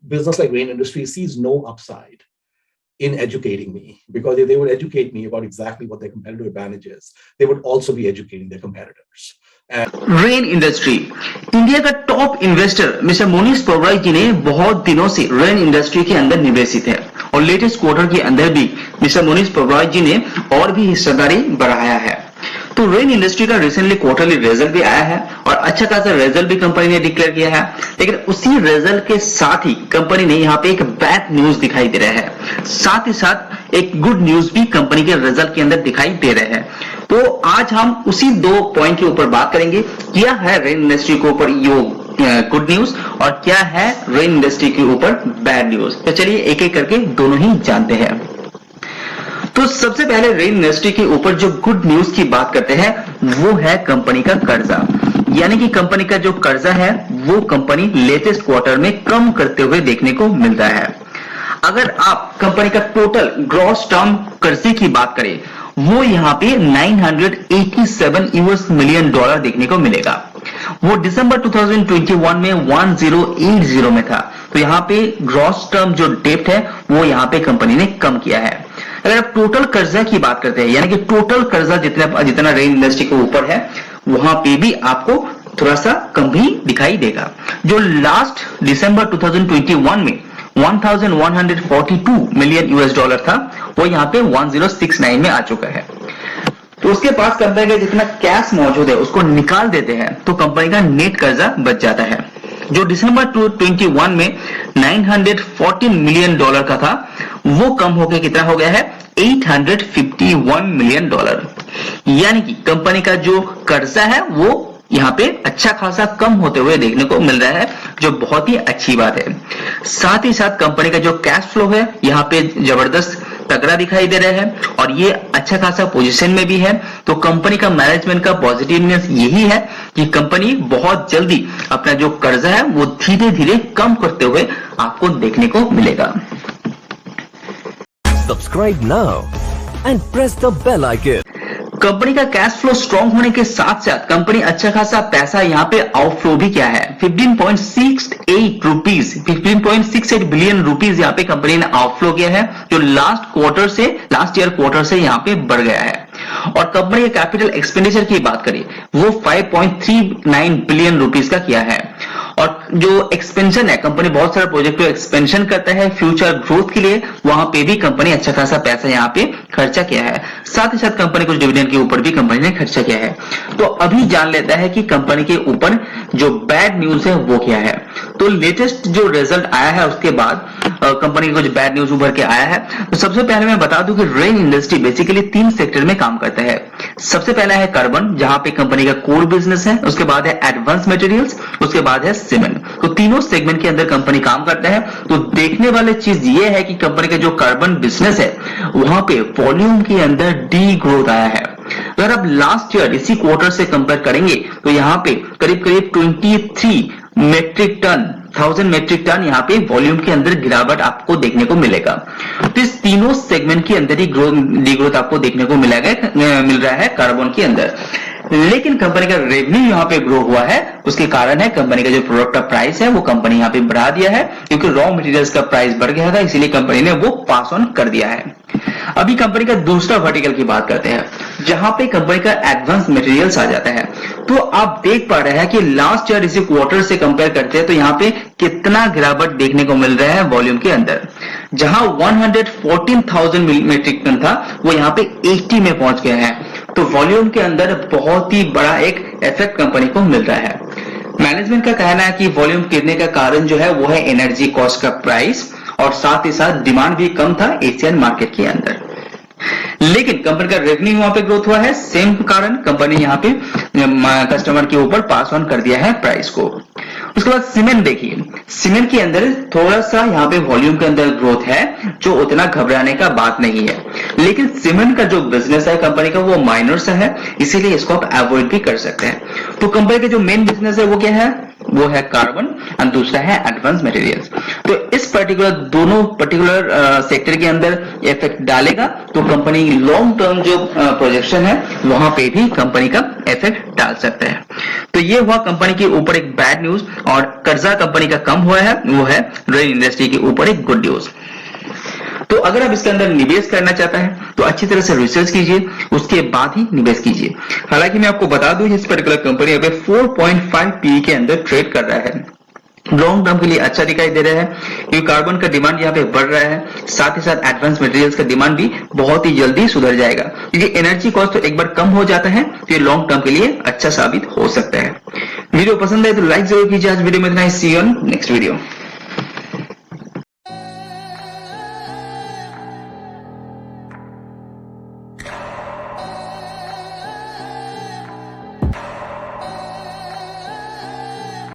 business like Rain Industries sees no upside in educating me, because if they would educate me about exactly what their competitive advantage is, they would also be educating their competitors. Rain industry, India का top investor mister Monish Pabrai ji ने बहुत दिनों से rain industry के अंदर निवेशित है और लेटेस्ट क्वार्टर के अंदर भी मिस्टर मोनीश पबराई जी ने और भी हिस्सेदारी बढ़ाया है। तो रेन इंडस्ट्री का रिसेंटली क्वार्टरली रिजल्ट भी आया है और अच्छा खासा रिजल्ट भी कंपनी ने डिक्लेयर किया है, लेकिन उसी रिजल्ट के साथ ही कंपनी ने यहाँ पे एक बैड न्यूज दिखाई दे रहा है, साथ ही साथ एक गुड न्यूज भी कंपनी के रिजल्ट के अंदर दिखाई दे रहे हैं। तो आज हम उसी दो पॉइंट के ऊपर बात करेंगे, क्या है रेन इंडस्ट्री के ऊपर यो गुड न्यूज और क्या है रेन इंडस्ट्री के ऊपर बैड न्यूज। तो चलिए एक एक करके दोनों ही जानते हैं। तो सबसे पहले रेन इंडस्ट्री के ऊपर जो गुड न्यूज की बात करते हैं वो है कंपनी का कर्जा, यानी कि कंपनी का जो कर्जा है वो कंपनी लेटेस्ट क्वार्टर में कम करते हुए देखने को मिलता है। अगर आप कंपनी का टोटल ग्रॉस टर्म कर्जे की बात करें वो यहाँ पे 987 यूएस मिलियन डॉलर देखने को मिलेगा। वो दिसंबर 2021 में 1080 में था। तो यहाँ पे ग्रॉस टर्म जो डेप्ट है वो यहाँ पे कंपनी ने कम किया है। अगर आप टोटल कर्जा की बात करते हैं, यानी कि टोटल कर्जा जितना रेन इंडस्ट्री के ऊपर है वहां पे भी आपको थोड़ा सा कम भी दिखाई देगा। जो लास्ट दिसंबर 2021 में 1142 मिलियन यूएस डॉलर था वो यहाँ पे 1069 में आ चुका है। तो उसके पास कंपनी का जितना कैश मौजूद है उसको निकाल देते हैं तो कंपनी का नेट कर्जा बच जाता है। जो दिसंबर 2021 में 914 मिलियन डॉलर का था वो कम होकर कितना हो गया है 851 मिलियन डॉलर, यानी कि कंपनी का जो कर्जा है वो यहाँ पे अच्छा खासा कम होते हुए देखने को मिल रहा है, जो बहुत ही अच्छी बात है। साथ ही साथ कंपनी का जो कैश फ्लो है यहाँ पे जबरदस्त तगड़ा दिखाई दे रहा है और ये अच्छा खासा पोजीशन में भी है। तो कंपनी का मैनेजमेंट का पॉजिटिवनेस यही है कि कंपनी बहुत जल्दी अपना जो कर्जा है वो धीरे धीरे कम करते हुए आपको देखने को मिलेगा। Subscribe now and press the bell icon. Company का कैश फ्लो स्ट्रांग होने के साथ साथ कंपनी अच्छा खासा पैसा यहाँ पे आउटफ्लो भी किया है। 15.68 बिलियन रुपीस यहाँ पे कंपनी ने आउटफ्लो किया है, जो लास्ट ईयर क्वार्टर से यहाँ पे बढ़ गया है। और कंपनी के कैपिटल एक्सपेंडिचर की बात करें वो 5.39 बिलियन रुपीस का किया है। और जो एक्सपेंशन है, कंपनी बहुत सारे प्रोजेक्ट को एक्सपेंशन करता है फ्यूचर ग्रोथ के लिए, वहां पे भी कंपनी अच्छा खासा पैसा यहाँ पे खर्चा किया है। साथ ही साथ कंपनी कुछ डिविडेंड के ऊपर भी कंपनी ने खर्चा किया है। तो अभी जान लेता है कि कंपनी के ऊपर जो बैड न्यूज है वो क्या है। तो लेटेस्ट जो रिजल्ट आया है उसके बाद कंपनी का कुछ बैड न्यूज उभर के आया है। तो सबसे पहले मैं बता दूं कि रेन इंडस्ट्री बेसिकली 3 सेक्टर में काम करता है। सबसे पहला है कार्बन, जहां पे कंपनी का कोर बिजनेस है। उसके बाद है एडवांस मटेरियल्स, उसके बाद है सीमेंट। तो तीनों सेगमेंट के अंदर कंपनी काम करता है। तो देखने वाली चीज ये है कि कंपनी का जो कार्बन बिजनेस है वहां पे वॉल्यूम के अंदर डी ग्रोथ आया है। अगर आप लास्ट ईयर इसी क्वार्टर से कंपेयर करेंगे तो यहाँ पे करीब 23 1000 मेट्रिक टन यहाँ पे वॉल्यूम के अंदर गिरावट आपको देखने को मिलेगा। तो इस तीनों सेगमेंट के अंदर ही डी ग्रोथ आपको देखने को मिल रहा है कार्बन के अंदर। लेकिन कंपनी का रेवेन्यू यहाँ पे ग्रो हुआ है, उसके कारण है कंपनी का जो प्रोडक्ट का प्राइस है वो कंपनी यहाँ पे बढ़ा दिया है, क्योंकि रॉ मटेरियल्स का प्राइस बढ़ गया था, इसीलिए कंपनी ने वो पास ऑन कर दिया है। अभी कंपनी का दूसरा वर्टिकल की बात करते हैं, जहां पे कंपनी का एडवांस मटेरियल्स आ जाता है। तो आप देख पा रहे हैं कि लास्ट ईयर इसी क्वार्टर से कंपेयर करते हैं तो यहाँ पे कितना गिरावट देखने को मिल रहा है वॉल्यूम के अंदर। जहां 114,000 मेट्रिक टन था वो यहाँ पे 80 में पहुंच गया है। तो वॉल्यूम के अंदर बहुत ही बड़ा एक इफेक्ट कंपनी को मिल रहा है। मैनेजमेंट का कहना है कि वॉल्यूम गिरने का कारण जो है वो है एनर्जी कॉस्ट का प्राइस, और साथ ही साथ डिमांड भी कम था एशियन मार्केट के अंदर। लेकिन कंपनी का रेवेन्यू वहां पे ग्रोथ हुआ है, सेम कारण कंपनी यहाँ पे कस्टमर के ऊपर पास ऑन कर दिया है प्राइस को। उसके बाद सीमेंट देखिए, सीमेंट के अंदर थोड़ा सा यहाँ पे वॉल्यूम के अंदर ग्रोथ है, जो उतना घबराने का बात नहीं है। लेकिन सीमेंट का जो बिजनेस है कंपनी का वो माइनर सा है, इसीलिए इसको आप अवॉइड भी कर सकते हैं। तो कंपनी का जो मेन बिजनेस है वो क्या है, वो है कार्बन और दूसरा है एडवांस मटेरियल्स। तो इस दोनों पर्टिकुलर सेक्टर के अंदर इफेक्ट डालेगा तो कंपनी लॉन्ग टर्म जो प्रोजेक्शन है वहां पे भी कंपनी का इफेक्ट डाल सकता है। तो ये हुआ कंपनी के ऊपर एक बैड न्यूज, और कर्जा कंपनी का कम हुआ है, वो है रेल इंडस्ट्री के ऊपर एक गुड न्यूज। तो अगर आप इसके अंदर निवेश करना चाहता है तो अच्छी तरह से रिसर्च कीजिए, उसके बाद ही निवेश कीजिए। हालांकि मैं आपको बता दूं इस पर्टिकुलर कंपनी अभी 4.5 पी के अंदर ट्रेड कर रहा है, लॉन्ग टर्म के लिए अच्छा दिखाई दे रहा है क्योंकि कार्बन का डिमांड यहाँ पे बढ़ रहा है, साथ ही साथ एडवांस मटेरियल्स का डिमांड भी बहुत ही जल्दी सुधर जाएगा क्योंकि एनर्जी कॉस्ट तो एक बार कम हो जाता है तो ये लॉन्ग टर्म के लिए अच्छा साबित हो सकता है। वीडियो पसंद आए तो लाइक जरूर कीजिए। आज वीडियो में इतना ही, सी यू ऑन नेक्स्ट वीडियो।